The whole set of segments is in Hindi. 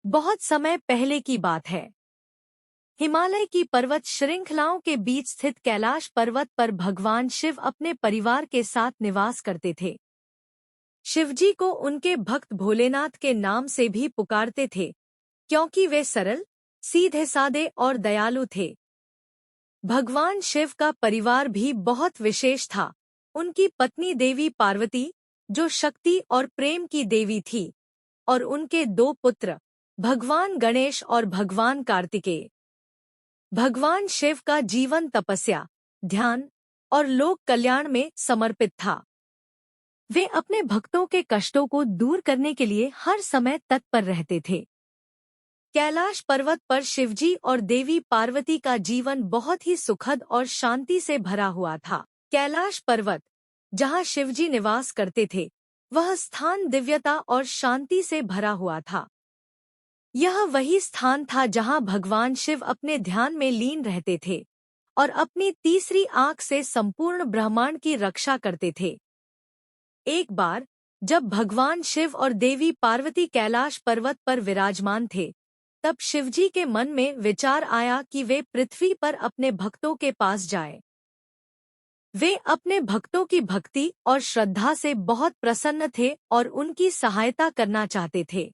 बहुत समय पहले की बात है। हिमालय की पर्वत श्रृंखलाओं के बीच स्थित कैलाश पर्वत पर भगवान शिव अपने परिवार के साथ निवास करते थे। शिवजी को उनके भक्त भोलेनाथ के नाम से भी पुकारते थे, क्योंकि वे सरल, सीधे सादे और दयालु थे। भगवान शिव का परिवार भी बहुत विशेष था। उनकी पत्नी देवी पार्वती, जो शक्ति और प्रेम की देवी थी, और उनके दो पुत्र, भगवान गणेश और भगवान कार्तिकेय। भगवान शिव का जीवन तपस्या, ध्यान और लोक कल्याण में समर्पित था। वे अपने भक्तों के कष्टों को दूर करने के लिए हर समय तत्पर रहते थे। कैलाश पर्वत पर शिवजी और देवी पार्वती का जीवन बहुत ही सुखद और शांति से भरा हुआ था। कैलाश पर्वत, जहां शिवजी निवास करते थे, वह स्थान दिव्यता और शांति से भरा हुआ था। यह वही स्थान था जहां भगवान शिव अपने ध्यान में लीन रहते थे और अपनी तीसरी आंख से संपूर्ण ब्रह्मांड की रक्षा करते थे। एक बार जब भगवान शिव और देवी पार्वती कैलाश पर्वत पर विराजमान थे, तब शिवजी के मन में विचार आया कि वे पृथ्वी पर अपने भक्तों के पास जाएं। वे अपने भक्तों की भक्ति और श्रद्धा से बहुत प्रसन्न थे और उनकी सहायता करना चाहते थे।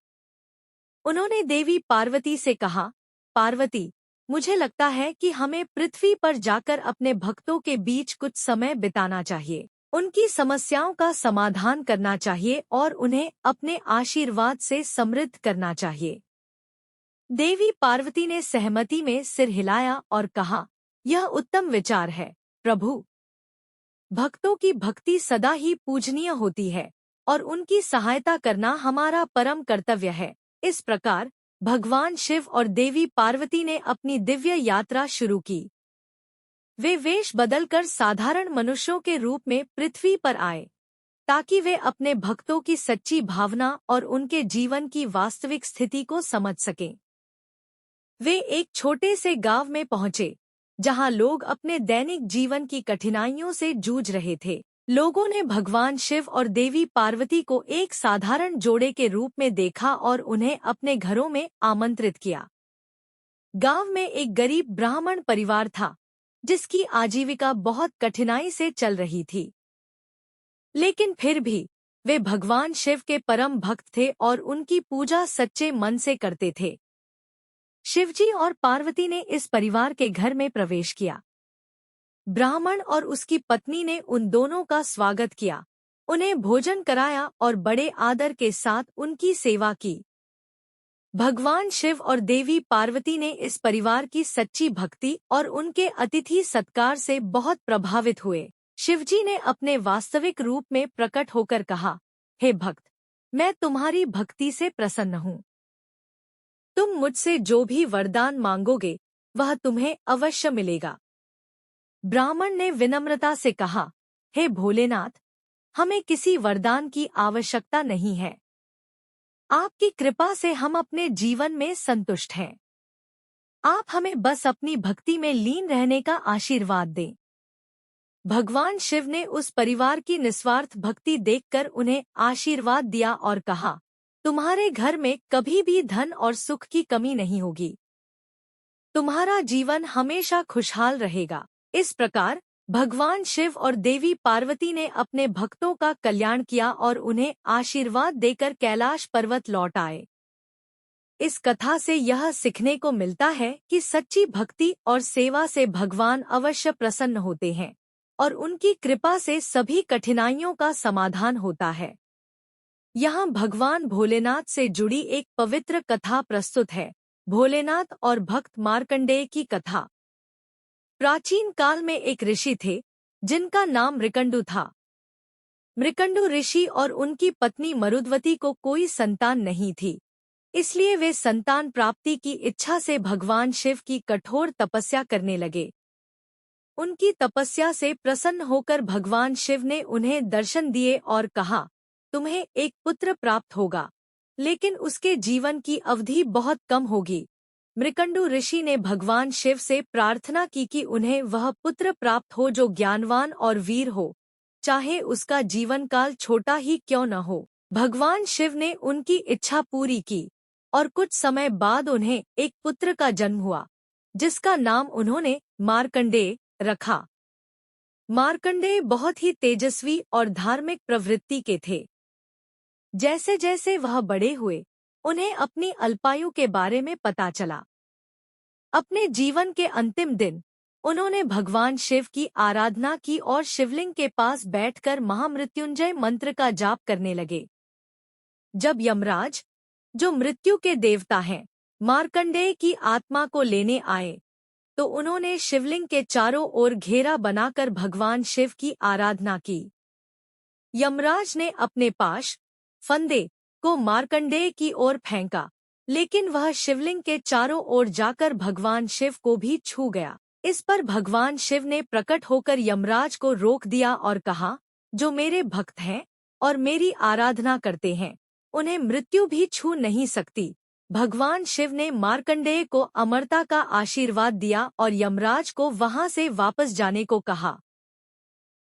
उन्होंने देवी पार्वती से कहा, पार्वती, मुझे लगता है कि हमें पृथ्वी पर जाकर अपने भक्तों के बीच कुछ समय बिताना चाहिए, उनकी समस्याओं का समाधान करना चाहिए और उन्हें अपने आशीर्वाद से समृद्ध करना चाहिए। देवी पार्वती ने सहमति में सिर हिलाया और कहा, यह उत्तम विचार है, प्रभु। भक्तों की भक्ति सदा ही पूजनीय होती है और उनकी सहायता करना हमारा परम कर्तव्य है। इस प्रकार भगवान शिव और देवी पार्वती ने अपनी दिव्य यात्रा शुरू की। वे वेश बदलकर साधारण मनुष्यों के रूप में पृथ्वी पर आए, ताकि वे अपने भक्तों की सच्ची भावना और उनके जीवन की वास्तविक स्थिति को समझ सकें। वे एक छोटे से गांव में पहुंचे, जहां लोग अपने दैनिक जीवन की कठिनाइयों से जूझ रहे थे। लोगों ने भगवान शिव और देवी पार्वती को एक साधारण जोड़े के रूप में देखा और उन्हें अपने घरों में आमंत्रित किया। गांव में एक गरीब ब्राह्मण परिवार था, जिसकी आजीविका बहुत कठिनाई से चल रही थी। लेकिन फिर भी वे भगवान शिव के परम भक्त थे और उनकी पूजा सच्चे मन से करते थे। शिवजी और पार्वती ने इस परिवार के घर में प्रवेश किया। ब्राह्मण और उसकी पत्नी ने उन दोनों का स्वागत किया, उन्हें भोजन कराया और बड़े आदर के साथ उनकी सेवा की। भगवान शिव और देवी पार्वती ने इस परिवार की सच्ची भक्ति और उनके अतिथि सत्कार से बहुत प्रभावित हुए। शिवजी ने अपने वास्तविक रूप में प्रकट होकर कहा, हे भक्त, मैं तुम्हारी भक्ति से प्रसन्न हूँ। तुम मुझसे जो भी वरदान मांगोगे, वह तुम्हें अवश्य मिलेगा। ब्राह्मण ने विनम्रता से कहा, हे भोलेनाथ, हमें किसी वरदान की आवश्यकता नहीं है। आपकी कृपा से हम अपने जीवन में संतुष्ट हैं। आप हमें बस अपनी भक्ति में लीन रहने का आशीर्वाद दें। भगवान शिव ने उस परिवार की निस्वार्थ भक्ति देखकर उन्हें आशीर्वाद दिया और कहा, तुम्हारे घर में कभी भी धन और सुख की कमी नहीं होगी। तुम्हारा जीवन हमेशा खुशहाल रहेगा। इस प्रकार भगवान शिव और देवी पार्वती ने अपने भक्तों का कल्याण किया और उन्हें आशीर्वाद देकर कैलाश पर्वत लौट आए। इस कथा से यह सीखने को मिलता है कि सच्ची भक्ति और सेवा से भगवान अवश्य प्रसन्न होते हैं और उनकी कृपा से सभी कठिनाइयों का समाधान होता है। यहाँ भगवान भोलेनाथ से जुड़ी एक पवित्र कथा प्रस्तुत है, भोलेनाथ और भक्त मार्कंडेय की कथा। प्राचीन काल में एक ऋषि थे, जिनका नाम मृकंडु था। मृकंडु ऋषि और उनकी पत्नी मरुद्वती को कोई संतान नहीं थी, इसलिए वे संतान प्राप्ति की इच्छा से भगवान शिव की कठोर तपस्या करने लगे। उनकी तपस्या से प्रसन्न होकर भगवान शिव ने उन्हें दर्शन दिए और कहा, तुम्हें एक पुत्र प्राप्त होगा, लेकिन उसके जीवन की अवधि बहुत कम होगी। मृकंडु ऋषि ने भगवान शिव से प्रार्थना की कि उन्हें वह पुत्र प्राप्त हो जो ज्ञानवान और वीर हो, चाहे उसका जीवन काल छोटा ही क्यों न हो। भगवान शिव ने उनकी इच्छा पूरी की। और कुछ समय बाद उन्हें एक पुत्र का जन्म हुआ, जिसका नाम उन्होंने मार्कंडेय रखा। मार्कंडेय बहुत ही तेजस्वी और धार्मिक प्रवृत्ति के थे। जैसे जैसे वह बड़े हुए, उन्हें अपनी अल्पायु के बारे में पता चला। अपने जीवन के अंतिम दिन उन्होंने भगवान शिव की आराधना की और शिवलिंग के पास बैठकर महामृत्युंजय मंत्र का जाप करने लगे। जब यमराज, जो मृत्यु के देवता हैं, मार्कंडेय की आत्मा को लेने आए, तो उन्होंने शिवलिंग के चारों ओर घेरा बनाकर भगवान शिव की आराधना की। यमराज ने अपने पाश, फंदे को मार्कंडेय की ओर फेंका, लेकिन वह शिवलिंग के चारों ओर जाकर भगवान शिव को भी छू गया। इस पर भगवान शिव ने प्रकट होकर यमराज को रोक दिया और कहा, जो मेरे भक्त हैं और मेरी आराधना करते हैं, उन्हें मृत्यु भी छू नहीं सकती। भगवान शिव ने मार्कंडेय को अमरता का आशीर्वाद दिया और यमराज को वहां से वापस जाने को कहा।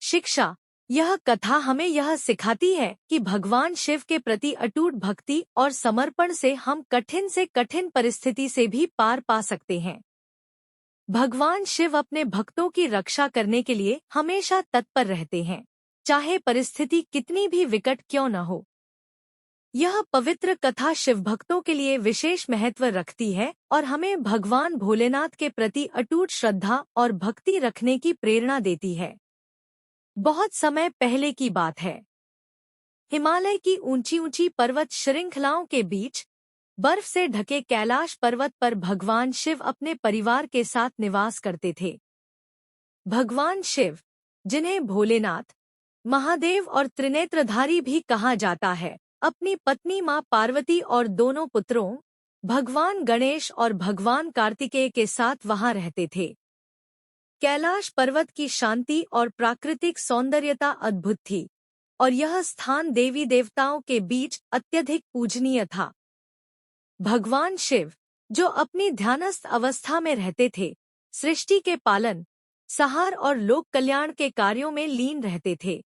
शिक्षा: यह कथा हमें यह सिखाती है कि भगवान शिव के प्रति अटूट भक्ति और समर्पण से हम कठिन से कठिन परिस्थिति से भी पार पा सकते हैं। भगवान शिव अपने भक्तों की रक्षा करने के लिए हमेशा तत्पर रहते हैं, चाहे परिस्थिति कितनी भी विकट क्यों न हो। यह पवित्र कथा शिव भक्तों के लिए विशेष महत्व रखती है और हमें भगवान भोलेनाथ के प्रति अटूट श्रद्धा और भक्ति रखने की प्रेरणा देती है। बहुत समय पहले की बात है। हिमालय की ऊंची ऊंची पर्वत श्रृंखलाओं के बीच बर्फ से ढके कैलाश पर्वत पर भगवान शिव अपने परिवार के साथ निवास करते थे। भगवान शिव, जिन्हें भोलेनाथ, महादेव और त्रिनेत्रधारी भी कहा जाता है, अपनी पत्नी मां पार्वती और दोनों पुत्रों, भगवान गणेश और भगवान कार्तिकेय के साथ वहां रहते थे। कैलाश पर्वत की शांति और प्राकृतिक सौंदर्यता अद्भुत थी और यह स्थान देवी देवताओं के बीच अत्यधिक पूजनीय था। भगवान शिव, जो अपनी ध्यानस्थ अवस्था में रहते थे, सृष्टि के पालन, संहार और लोक कल्याण के कार्यों में लीन रहते थे।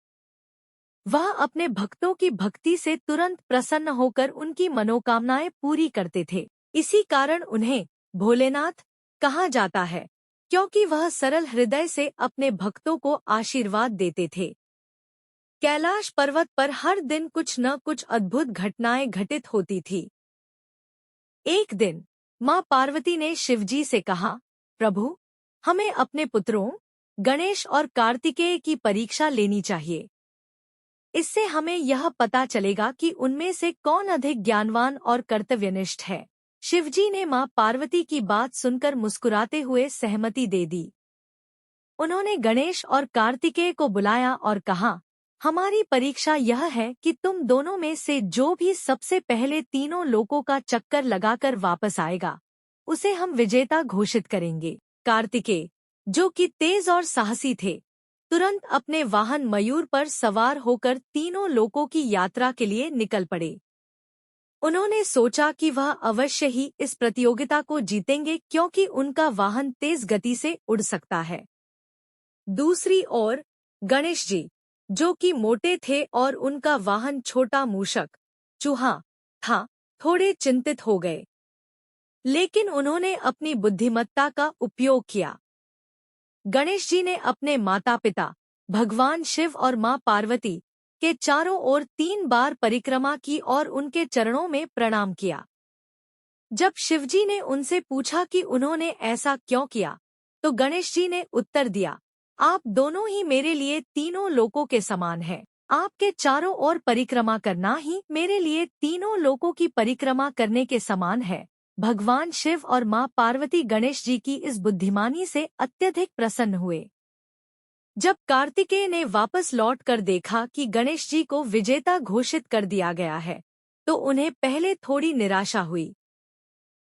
वह अपने भक्तों की भक्ति से तुरंत प्रसन्न होकर उनकी मनोकामनाएं पूरी करते थे। इसी कारण उन्हें भोलेनाथ कहा जाता है, क्योंकि वह सरल हृदय से अपने भक्तों को आशीर्वाद देते थे। कैलाश पर्वत पर हर दिन कुछ न कुछ अद्भुत घटनाएं घटित होती थी। एक दिन मां पार्वती ने शिवजी से कहा, प्रभु, हमें अपने पुत्रों गणेश और कार्तिकेय की परीक्षा लेनी चाहिए। इससे हमें यह पता चलेगा कि उनमें से कौन अधिक ज्ञानवान और कर्तव्यनिष्ठ है। शिवजी ने मां पार्वती की बात सुनकर मुस्कुराते हुए सहमति दे दी। उन्होंने गणेश और कार्तिकेय को बुलाया और कहा, हमारी परीक्षा यह है कि तुम दोनों में से जो भी सबसे पहले तीनों लोकों का चक्कर लगाकर वापस आएगा, उसे हम विजेता घोषित करेंगे। कार्तिकेय, जो कि तेज और साहसी थे, तुरंत अपने वाहन मयूर पर सवार होकर तीनों लोकों की यात्रा के लिए निकल पड़े। उन्होंने सोचा कि वह अवश्य ही इस प्रतियोगिता को जीतेंगे, क्योंकि उनका वाहन तेज गति से उड़ सकता है। दूसरी ओर गणेश जी, जो कि मोटे थे और उनका वाहन छोटा मूषक, चूहा था, थोड़े चिंतित हो गए। लेकिन उन्होंने अपनी बुद्धिमत्ता का उपयोग किया। गणेश जी ने अपने माता पिता भगवान शिव और मां पार्वती के चारों ओर 3 बार परिक्रमा की और उनके चरणों में प्रणाम किया। जब शिवजी ने उनसे पूछा कि उन्होंने ऐसा क्यों किया, तो गणेश जी ने उत्तर दिया, आप दोनों ही मेरे लिए तीनों लोकों के समान हैं। आपके चारों ओर परिक्रमा करना ही मेरे लिए तीनों लोकों की परिक्रमा करने के समान है। भगवान शिव और मां पार्वती गणेश जी की इस बुद्धिमानी से अत्यधिक प्रसन्न हुए। जब कार्तिकेय ने वापस लौटकर देखा कि गणेश जी को विजेता घोषित कर दिया गया है, तो उन्हें पहले थोड़ी निराशा हुई,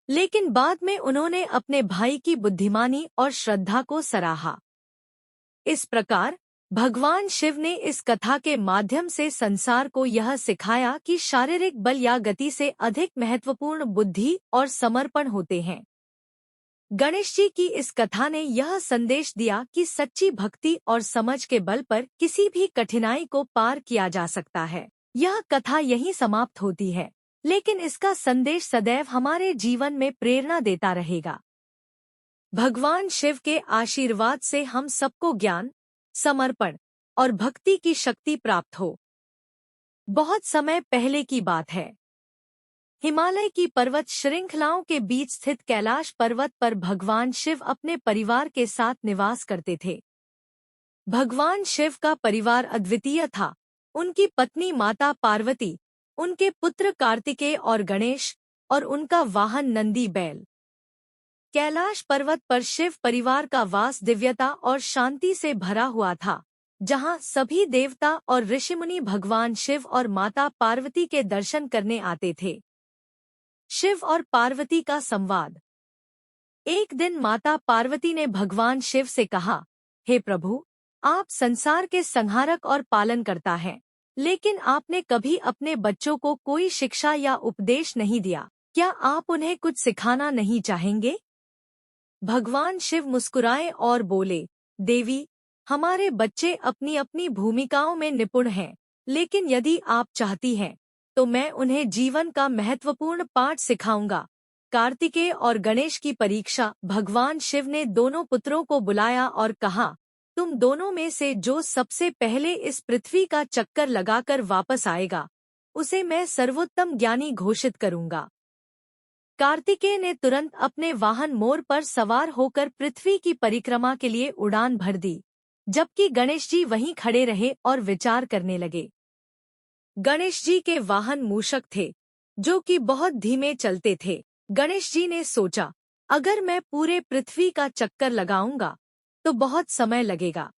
लेकिन बाद में उन्होंने अपने भाई की बुद्धिमानी और श्रद्धा को सराहा। इस प्रकार भगवान शिव ने इस कथा के माध्यम से संसार को यह सिखाया कि शारीरिक बल या गति से अधिक महत्वपूर्ण बुद्धि और समर्पण होते हैं। गणेश जी की इस कथा ने यह संदेश दिया कि सच्ची भक्ति और समझ के बल पर किसी भी कठिनाई को पार किया जा सकता है। यह कथा यहीं समाप्त होती है। लेकिन इसका संदेश सदैव हमारे जीवन में प्रेरणा देता रहेगा। भगवान शिव के आशीर्वाद से हम सबको ज्ञान, समर्पण और भक्ति की शक्ति प्राप्त हो। बहुत समय पहले की बात है। हिमालय की पर्वत श्रृंखलाओं के बीच स्थित कैलाश पर्वत पर भगवान शिव अपने परिवार के साथ निवास करते थे। भगवान शिव का परिवार अद्वितीय था। उनकी पत्नी माता पार्वती, उनके पुत्र कार्तिकेय और गणेश और उनका वाहन नंदी बैल। कैलाश पर्वत पर शिव परिवार का वास दिव्यता और शांति से भरा हुआ था, जहां सभी देवता और ऋषिमुनि भगवान शिव और माता पार्वती के दर्शन करने आते थे। शिव और पार्वती का संवाद। एक दिन माता पार्वती ने भगवान शिव से कहा, हे प्रभु, आप संसार के संहारक और पालनकर्ता हैं, लेकिन आपने कभी अपने बच्चों को कोई शिक्षा या उपदेश नहीं दिया। क्या आप उन्हें कुछ सिखाना नहीं चाहेंगे? भगवान शिव मुस्कुराए और बोले, देवी, हमारे बच्चे अपनी अपनी भूमिकाओं में निपुण हैं, लेकिन यदि आप चाहती हैं तो मैं उन्हें जीवन का महत्वपूर्ण पाठ सिखाऊंगा। कार्तिकेय और गणेश की परीक्षा। भगवान शिव ने दोनों पुत्रों को बुलाया और कहा, तुम दोनों में से जो सबसे पहले इस पृथ्वी का चक्कर लगाकर वापस आएगा, उसे मैं सर्वोत्तम ज्ञानी घोषित करूंगा। कार्तिकेय ने तुरंत अपने वाहन मोर पर सवार होकर पृथ्वी की परिक्रमा के लिए उड़ान भर दी, जबकि गणेश जी वहीं खड़े रहे और विचार करने लगे। गणेश जी के वाहन मूषक थे, जो कि बहुत धीमे चलते थे। गणेश जी ने सोचा, अगर मैं पूरे पृथ्वी का चक्कर लगाऊंगा तो बहुत समय लगेगा,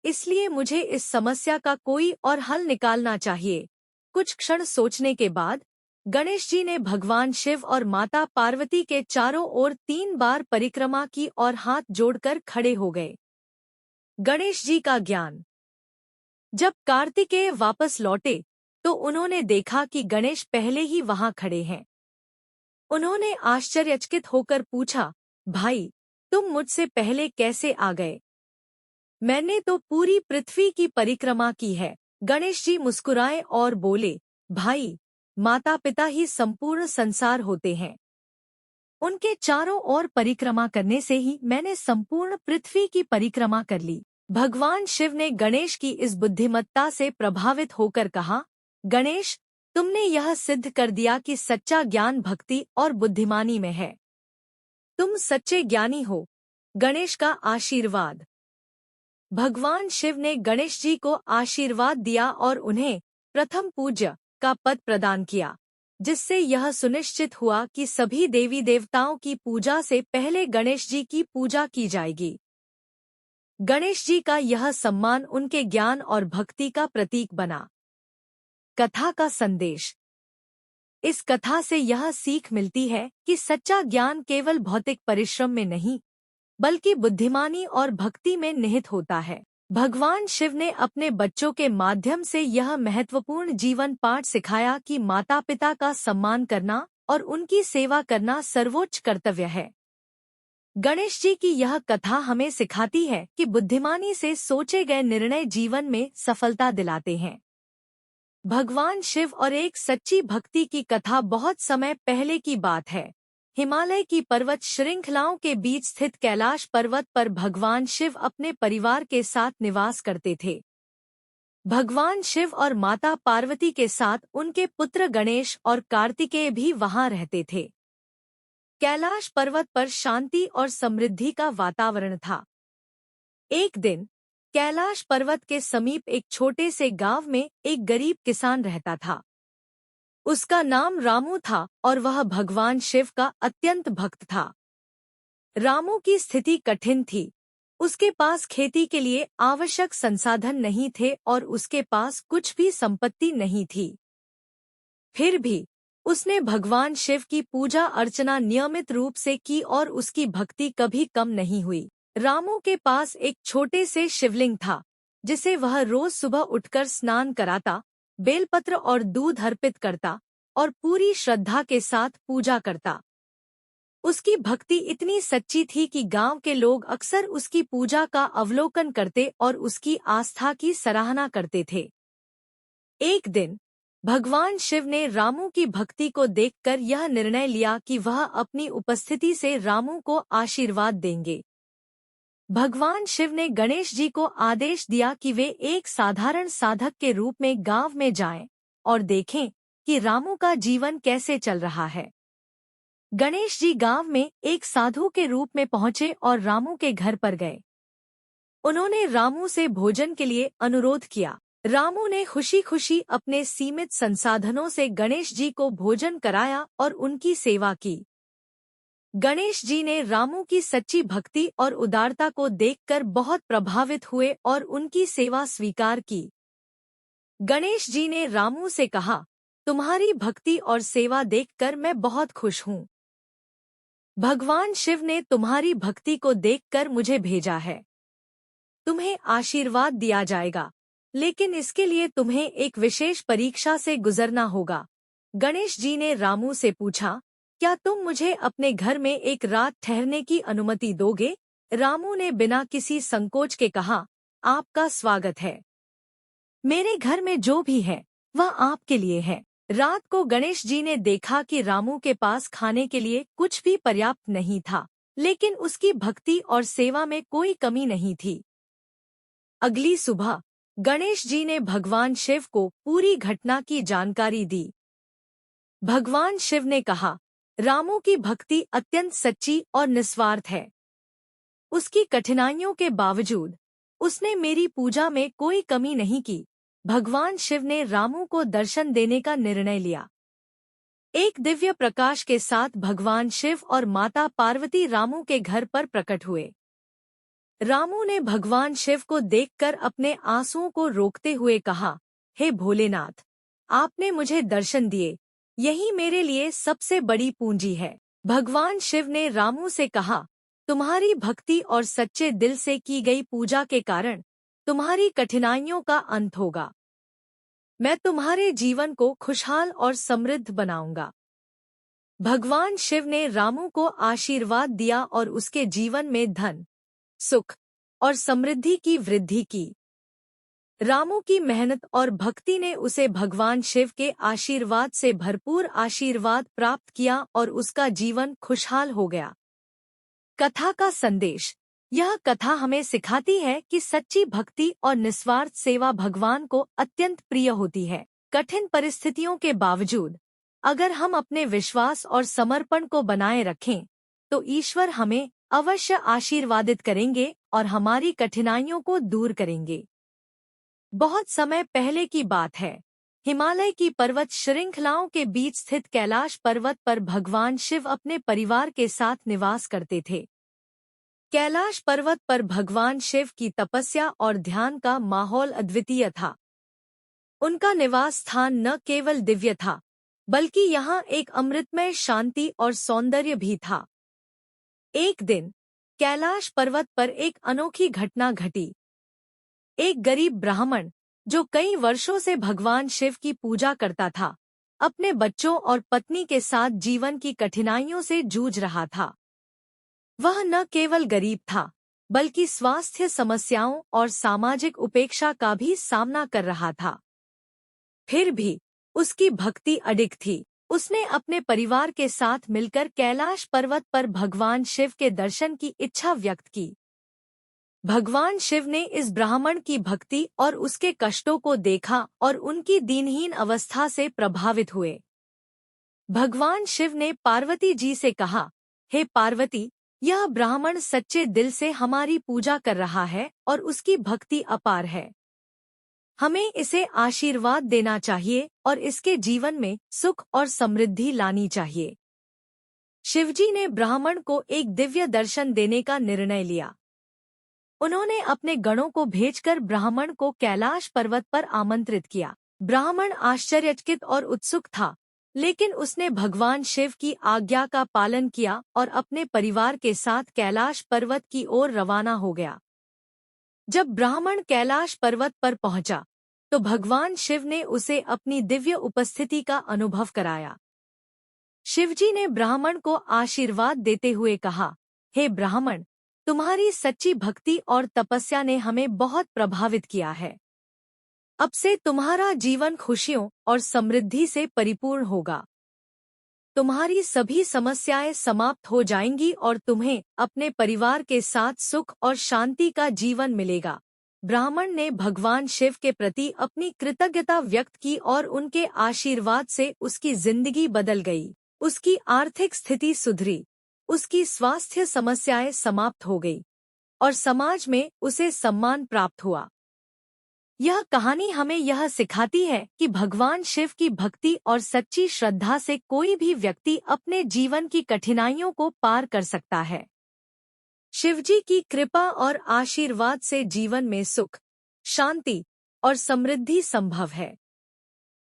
इसलिए मुझे इस समस्या का कोई और हल निकालना चाहिए। कुछ क्षण सोचने के बाद गणेश जी ने भगवान शिव और माता पार्वती के चारों ओर 3 बार परिक्रमा की और हाथ जोड़कर खड़े हो गए। गणेश जी का ज्ञान। जब कार्तिकेय वापस लौटे तो उन्होंने देखा कि गणेश पहले ही वहां खड़े हैं। उन्होंने आश्चर्यचकित होकर पूछा, भाई, तुम मुझसे पहले कैसे आ गए? मैंने तो पूरी पृथ्वी की परिक्रमा की है। गणेश जी मुस्कुराए और बोले, भाई, माता पिता ही संपूर्ण संसार होते हैं। उनके चारों ओर परिक्रमा करने से ही मैंने संपूर्ण पृथ्वी की परिक्रमा कर ली। भगवान शिव ने गणेश की इस बुद्धिमत्ता से प्रभावित होकर कहा, गणेश, तुमने यह सिद्ध कर दिया कि सच्चा ज्ञान भक्ति और बुद्धिमानी में है। तुम सच्चे ज्ञानी हो। गणेश का आशीर्वाद। भगवान शिव ने गणेश जी को आशीर्वाद दिया और उन्हें प्रथम पूज्य का पद प्रदान किया, जिससे यह सुनिश्चित हुआ कि सभी देवी देवताओं की पूजा से पहले गणेश जी की पूजा की जाएगी। गणेश जी का यह सम्मान उनके ज्ञान और भक्ति का प्रतीक बना। कथा का संदेश। इस कथा से यह सीख मिलती है कि सच्चा ज्ञान केवल भौतिक परिश्रम में नहीं, बल्कि बुद्धिमानी और भक्ति में निहित होता है। भगवान शिव ने अपने बच्चों के माध्यम से यह महत्वपूर्ण जीवन पाठ सिखाया कि माता पिता का सम्मान करना और उनकी सेवा करना सर्वोच्च कर्तव्य है। गणेश जी की यह कथा हमें सिखाती है कि बुद्धिमानी से सोचे गए निर्णय जीवन में सफलता दिलाते हैं। भगवान शिव और एक सच्ची भक्ति की कथा। बहुत समय पहले की बात है। हिमालय की पर्वत श्रृंखलाओं के बीच स्थित कैलाश पर्वत पर भगवान शिव अपने परिवार के साथ निवास करते थे। भगवान शिव और माता पार्वती के साथ उनके पुत्र गणेश और कार्तिकेय भी वहां रहते थे। कैलाश पर्वत पर शांति और समृद्धि का वातावरण था। एक दिन कैलाश पर्वत के समीप एक छोटे से गांव में एक गरीब किसान रहता था। उसका नाम रामू था और वह भगवान शिव का अत्यंत भक्त था। रामू की स्थिति कठिन थी। उसके पास खेती के लिए आवश्यक संसाधन नहीं थे और उसके पास कुछ भी संपत्ति नहीं थी। फिर भी उसने भगवान शिव की पूजा अर्चना नियमित रूप से की और उसकी भक्ति कभी कम नहीं हुई। रामू के पास एक छोटे से शिवलिंग था, जिसे वह रोज सुबह उठकर स्नान कराता, बेलपत्र और दूध अर्पित करता और पूरी श्रद्धा के साथ पूजा करता। उसकी भक्ति इतनी सच्ची थी कि गांव के लोग अक्सर उसकी पूजा का अवलोकन करते और उसकी आस्था की सराहना करते थे। एक दिन भगवान शिव ने रामू की भक्ति को देखकर यह निर्णय लिया कि वह अपनी उपस्थिति से रामू को आशीर्वाद देंगे। भगवान शिव ने गणेश जी को आदेश दिया कि वे एक साधारण साधक के रूप में गांव में जाएं और देखें कि रामू का जीवन कैसे चल रहा है। गणेश जी गांव में एक साधु के रूप में पहुंचे और रामू के घर पर गए। उन्होंने रामू से भोजन के लिए अनुरोध किया। रामू ने खुशी खुशी अपने सीमित संसाधनों से गणेश जी को भोजन कराया और उनकी सेवा की। गणेश जी ने रामू की सच्ची भक्ति और उदारता को देखकर बहुत प्रभावित हुए और उनकी सेवा स्वीकार की। गणेश जी ने रामू से कहा, तुम्हारी भक्ति और सेवा देखकर मैं बहुत खुश हूँ। भगवान शिव ने तुम्हारी भक्ति को देखकर मुझे भेजा है। तुम्हें आशीर्वाद दिया जाएगा, लेकिन इसके लिए तुम्हें एक विशेष परीक्षा से गुजरना होगा। गणेश जी ने रामू से पूछा, क्या तुम मुझे अपने घर में एक रात ठहरने की अनुमति दोगे? रामू ने बिना किसी संकोच के कहा, आपका स्वागत है। मेरे घर में जो भी है वह आपके लिए है। रात को गणेश जी ने देखा कि रामू के पास खाने के लिए कुछ भी पर्याप्त नहीं था, लेकिन उसकी भक्ति और सेवा में कोई कमी नहीं थी। अगली सुबह गणेश जी ने भगवान शिव को पूरी घटना की जानकारी दी। भगवान शिव ने कहा, रामू की भक्ति अत्यंत सच्ची और निस्वार्थ है। उसकी कठिनाइयों के बावजूद उसने मेरी पूजा में कोई कमी नहीं की। भगवान शिव ने रामू को दर्शन देने का निर्णय लिया। एक दिव्य प्रकाश के साथ भगवान शिव और माता पार्वती रामू के घर पर प्रकट हुए। रामू ने भगवान शिव को देखकर अपने आंसुओं को रोकते हुए कहा, हे भोलेनाथ, आपने मुझे दर्शन दिए, यही मेरे लिए सबसे बड़ी पूंजी है। भगवान शिव ने रामू से कहा, तुम्हारी भक्ति और सच्चे दिल से की गई पूजा के कारण तुम्हारी कठिनाइयों का अंत होगा। मैं तुम्हारे जीवन को खुशहाल और समृद्ध बनाऊंगा। भगवान शिव ने रामू को आशीर्वाद दिया और उसके जीवन में धन, सुख और समृद्धि की वृद्धि की। रामू की मेहनत और भक्ति ने उसे भगवान शिव के आशीर्वाद से भरपूर आशीर्वाद प्राप्त किया और उसका जीवन खुशहाल हो गया। कथा का संदेश। यह कथा हमें सिखाती है कि सच्ची भक्ति और निस्वार्थ सेवा भगवान को अत्यंत प्रिय होती है। कठिन परिस्थितियों के बावजूद अगर हम अपने विश्वास और समर्पण को बनाए रखें, तो ईश्वर हमें अवश्य आशीर्वादित करेंगे और हमारी कठिनाइयों को दूर करेंगे। बहुत समय पहले की बात है। हिमालय की पर्वत श्रृंखलाओं के बीच स्थित कैलाश पर्वत पर भगवान शिव अपने परिवार के साथ निवास करते थे। कैलाश पर्वत पर भगवान शिव की तपस्या और ध्यान का माहौल अद्वितीय था। उनका निवास स्थान न केवल दिव्य था, बल्कि यहाँ एक अमृतमय शांति और सौंदर्य भी था। एक दिन कैलाश पर्वत पर एक अनोखी घटना घटी। एक गरीब ब्राह्मण, जो कई वर्षों से भगवान शिव की पूजा करता था, अपने बच्चों और पत्नी के साथ जीवन की कठिनाइयों से जूझ रहा था। वह न केवल गरीब था, बल्कि स्वास्थ्य समस्याओं और सामाजिक उपेक्षा का भी सामना कर रहा था। फिर भी उसकी भक्ति अडिग थी। उसने अपने परिवार के साथ मिलकर कैलाश पर्वत पर भगवान शिव के दर्शन की इच्छा व्यक्त की। भगवान शिव ने इस ब्राह्मण की भक्ति और उसके कष्टों को देखा और उनकी दीनहीन अवस्था से प्रभावित हुए। भगवान शिव ने पार्वती जी से कहा, हे पार्वती, यह ब्राह्मण सच्चे दिल से हमारी पूजा कर रहा है और उसकी भक्ति अपार है। हमें इसे आशीर्वाद देना चाहिए और इसके जीवन में सुख और समृद्धि लानी चाहिए। शिवजी ने ब्राह्मण को एक दिव्य दर्शन देने का निर्णय लिया। उन्होंने अपने गणों को भेजकर ब्राह्मण को कैलाश पर्वत पर आमंत्रित किया। ब्राह्मण आश्चर्यचकित और उत्सुक था, लेकिन उसने भगवान शिव की आज्ञा का पालन किया और अपने परिवार के साथ कैलाश पर्वत की ओर रवाना हो गया। जब ब्राह्मण कैलाश पर्वत पर पहुंचा, तो भगवान शिव ने उसे अपनी दिव्य उपस्थिति का अनुभव कराया। शिवजी ने ब्राह्मण को आशीर्वाद देते हुए कहा, हे ब्राह्मण, तुम्हारी सच्ची भक्ति और तपस्या ने हमें बहुत प्रभावित किया है। अब से तुम्हारा जीवन खुशियों और समृद्धि से परिपूर्ण होगा। तुम्हारी सभी समस्याएं समाप्त हो जाएंगी और तुम्हें अपने परिवार के साथ सुख और शांति का जीवन मिलेगा। ब्राह्मण ने भगवान शिव के प्रति अपनी कृतज्ञता व्यक्त की और उनके आशीर्वाद से उसकी जिंदगी बदल गई। उसकी आर्थिक स्थिति सुधरी, उसकी स्वास्थ्य समस्याएं समाप्त हो गई और समाज में उसे सम्मान प्राप्त हुआ। यह कहानी हमें यह सिखाती है कि भगवान शिव की भक्ति और सच्ची श्रद्धा से कोई भी व्यक्ति अपने जीवन की कठिनाइयों को पार कर सकता है। शिवजी की कृपा और आशीर्वाद से जीवन में सुख, शांति और समृद्धि संभव है।